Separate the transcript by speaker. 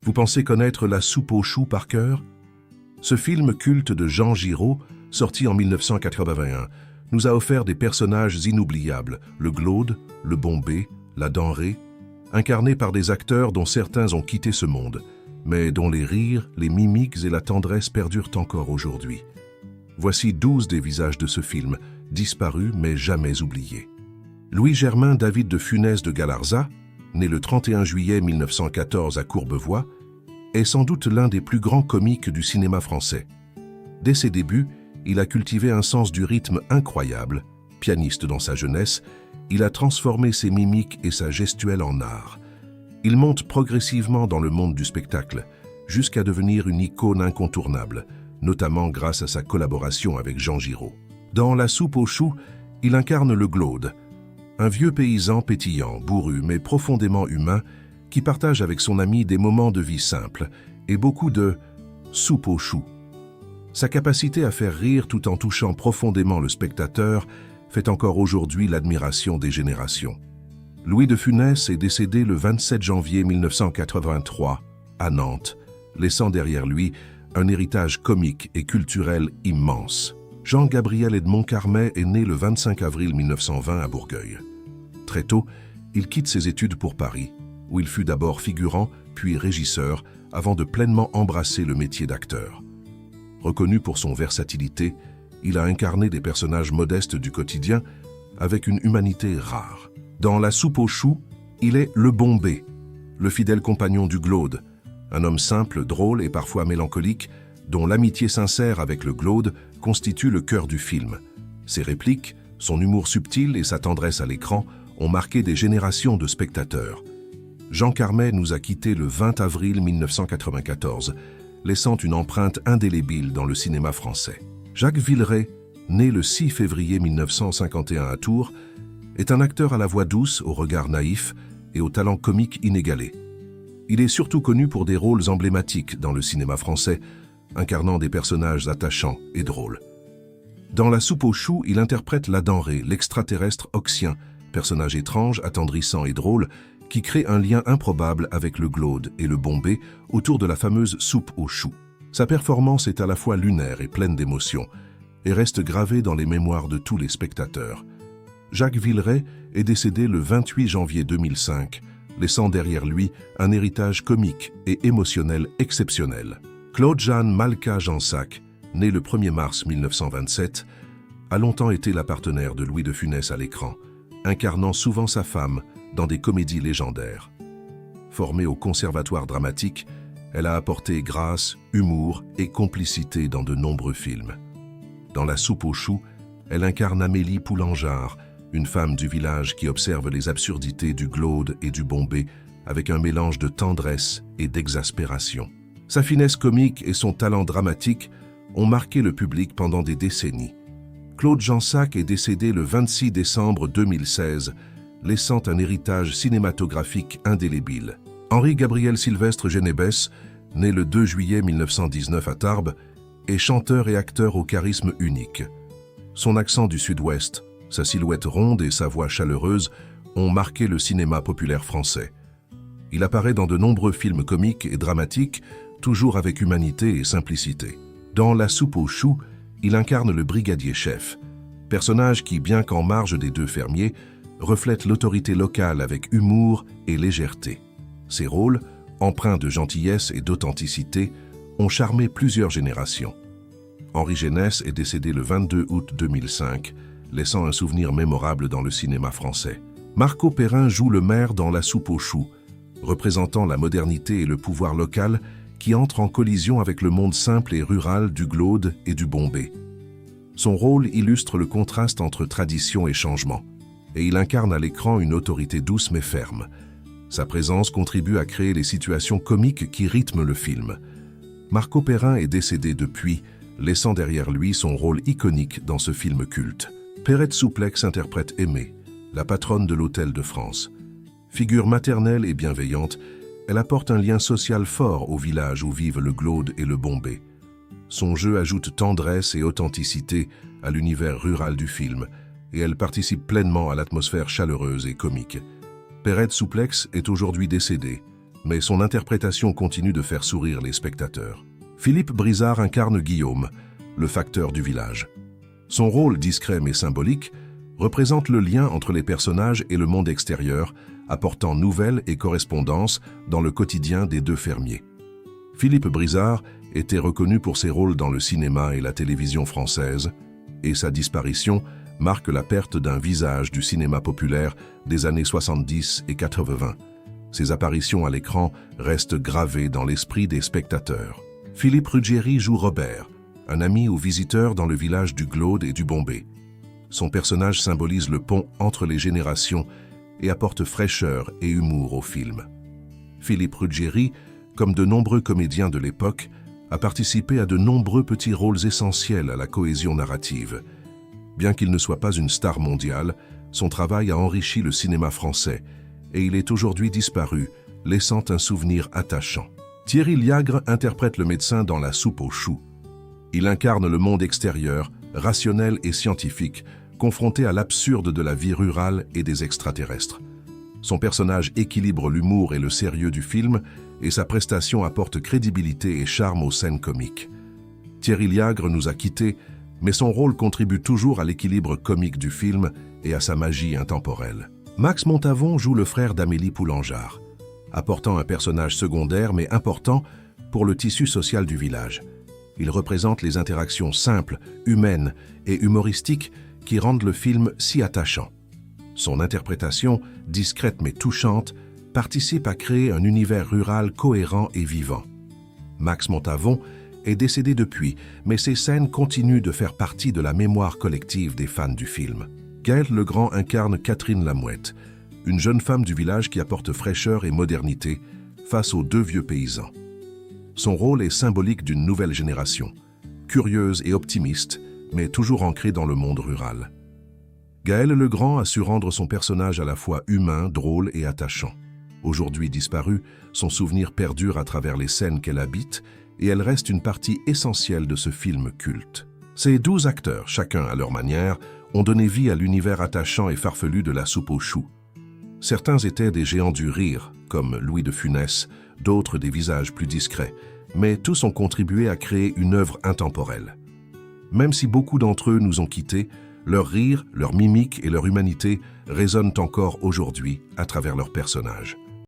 Speaker 1: Vous pensez connaître La soupe aux choux par cœur? Ce film culte de Jean Giraud, sorti en 1981, nous a offert des personnages inoubliables, le Glaude, le Bombay, la Denrée, incarnés par des acteurs dont certains ont quitté ce monde, mais dont les rires, les mimiques et la tendresse perdurent encore aujourd'hui. Voici 12 des visages de ce film, disparus mais jamais oubliés. Louis-Germain David de Funès de Galarza, né le 31 juillet 1914 à Courbevoie, est sans doute l'un des plus grands comiques du cinéma français. Dès ses débuts, il a cultivé un sens du rythme incroyable. Pianiste dans sa jeunesse, il a transformé ses mimiques et sa gestuelle en art. Il monte progressivement dans le monde du spectacle, jusqu'à devenir une icône incontournable, notamment grâce à sa collaboration avec Jean Giraud. Dans La soupe aux choux, il incarne le Glaude, un vieux paysan pétillant, bourru mais profondément humain, qui partage avec son ami des moments de vie simples et beaucoup de soupe aux choux. Sa capacité à faire rire tout en touchant profondément le spectateur fait encore aujourd'hui l'admiration des générations. Louis de Funès est décédé le 27 janvier 1983 à Nantes, laissant derrière lui un héritage comique et culturel immense. Jean-Gabriel Edmond Carmet est né le 25 avril 1920 à Bourgueil. Très tôt, il quitte ses études pour Paris, où il fut d'abord figurant, puis régisseur, avant de pleinement embrasser le métier d'acteur. Reconnu pour son versatilité, il a incarné des personnages modestes du quotidien avec une humanité rare. Dans La soupe aux choux, il est le Bombay, le fidèle compagnon du Glaude, un homme simple, drôle et parfois mélancolique, dont l'amitié sincère avec le Glaude constitue le cœur du film. Ses répliques, son humour subtil et sa tendresse à l'écran ont marqué des générations de spectateurs. Jean Carmet nous a quittés le 20 avril 1994, laissant une empreinte indélébile dans le cinéma français. Jacques Villeray, né le 6 février 1951 à Tours, est un acteur à la voix douce, au regard naïf et au talent comique inégalé. Il est surtout connu pour des rôles emblématiques dans le cinéma français, incarnant des personnages attachants et drôles. Dans La soupe aux choux, il interprète la Denrée, l'extraterrestre oxien, personnage étrange, attendrissant et drôle, qui crée un lien improbable avec le Glaude et le Bombay autour de la fameuse soupe aux choux. Sa performance est à la fois lunaire et pleine d'émotions, et reste gravée dans les mémoires de tous les spectateurs. Jacques Villeray est décédé le 28 janvier 2005, laissant derrière lui un héritage comique et émotionnel exceptionnel. Claude-Jeanne Malka-Jansac, né le 1er mars 1927, a longtemps été la partenaire de Louis de Funès à l'écran, incarnant souvent sa femme dans des comédies légendaires. Formée au Conservatoire dramatique, elle a apporté grâce, humour et complicité dans de nombreux films. Dans La soupe aux choux, elle incarne Amélie Poulangeard, une femme du village qui observe les absurdités du Glaude et du Bombay avec un mélange de tendresse et d'exaspération. Sa finesse comique et son talent dramatique ont marqué le public pendant des décennies. Claude Jansac est décédé le 26 décembre 2016, laissant un héritage cinématographique indélébile. Henri-Gabriel Sylvestre Genebès, né le 2 juillet 1919 à Tarbes, est chanteur et acteur au charisme unique. Son accent du sud-ouest, sa silhouette ronde et sa voix chaleureuse ont marqué le cinéma populaire français. Il apparaît dans de nombreux films comiques et dramatiques, toujours avec humanité et simplicité. Dans La soupe aux choux, il incarne le brigadier chef, personnage qui, bien qu'en marge des deux fermiers, reflète l'autorité locale avec humour et légèreté. Ses rôles, empreints de gentillesse et d'authenticité, ont charmé plusieurs générations. Henri Genès est décédé le 22 août 2005, laissant un souvenir mémorable dans le cinéma français. Marco Perrin joue le maire dans La soupe aux choux, représentant la modernité et le pouvoir local qui entre en collision avec le monde simple et rural du Glaude et du Bombay. Son rôle illustre le contraste entre tradition et changement, et il incarne à l'écran une autorité douce mais ferme. Sa présence contribue à créer les situations comiques qui rythment le film. Marco Perrin est décédé depuis, laissant derrière lui son rôle iconique dans ce film culte. Perrette Souplex interprète Aimée, la patronne de l'Hôtel de France. Figure maternelle et bienveillante, elle apporte un lien social fort au village où vivent le Glaude et le Bombay. Son jeu ajoute tendresse et authenticité à l'univers rural du film, et elle participe pleinement à l'atmosphère chaleureuse et comique. Perrette Souplex est aujourd'hui décédée, mais son interprétation continue de faire sourire les spectateurs. Philippe Brizard incarne Guillaume, le facteur du village. Son rôle discret mais symbolique représente le lien entre les personnages et le monde extérieur, apportant nouvelles et correspondances dans le quotidien des deux fermiers. Philippe Brizard était reconnu pour ses rôles dans le cinéma et la télévision française, et sa disparition marque la perte d'un visage du cinéma populaire des années 70 et 80. Ses apparitions à l'écran restent gravées dans l'esprit des spectateurs. Philippe Ruggieri joue Robert, un ami ou visiteur dans le village du Glaude et du Bombay. Son personnage symbolise le pont entre les générations et apporte fraîcheur et humour au film. Philippe Ruggieri, comme de nombreux comédiens de l'époque, a participé à de nombreux petits rôles essentiels à la cohésion narrative. Bien qu'il ne soit pas une star mondiale, son travail a enrichi le cinéma français et il est aujourd'hui disparu, laissant un souvenir attachant. Thierry Liagre interprète le médecin dans La soupe aux choux. Il incarne le monde extérieur, rationnel et scientifique, confronté à l'absurde de la vie rurale et des extraterrestres. Son personnage équilibre l'humour et le sérieux du film et sa prestation apporte crédibilité et charme aux scènes comiques. Thierry Liagre nous a quittés, mais son rôle contribue toujours à l'équilibre comique du film et à sa magie intemporelle. Max Montavon joue le frère d'Amélie Poulangeard, apportant un personnage secondaire mais important pour le tissu social du village. Il représente les interactions simples, humaines et humoristiques qui rendent le film si attachant. Son interprétation, discrète mais touchante, participe à créer un univers rural cohérent et vivant. Max Montavon est décédé depuis, mais ses scènes continuent de faire partie de la mémoire collective des fans du film. Gaël Legrand incarne Catherine Lamouette, une jeune femme du village qui apporte fraîcheur et modernité face aux deux vieux paysans. Son rôle est symbolique d'une nouvelle génération, curieuse et optimiste, mais toujours ancrée dans le monde rural. Gaël Legrand a su rendre son personnage à la fois humain, drôle et attachant. Aujourd'hui disparue, son souvenir perdure à travers les scènes qu'elle habite et elle reste une partie essentielle de ce film culte. Ces 12 acteurs, chacun à leur manière, ont donné vie à l'univers attachant et farfelu de La soupe aux choux. Certains étaient des géants du rire, comme Louis de Funès, d'autres des visages plus discrets, mais tous ont contribué à créer une œuvre intemporelle. Même si beaucoup d'entre eux nous ont quittés, leur rire, leur mimique et leur humanité résonnent encore aujourd'hui à travers leurs personnages.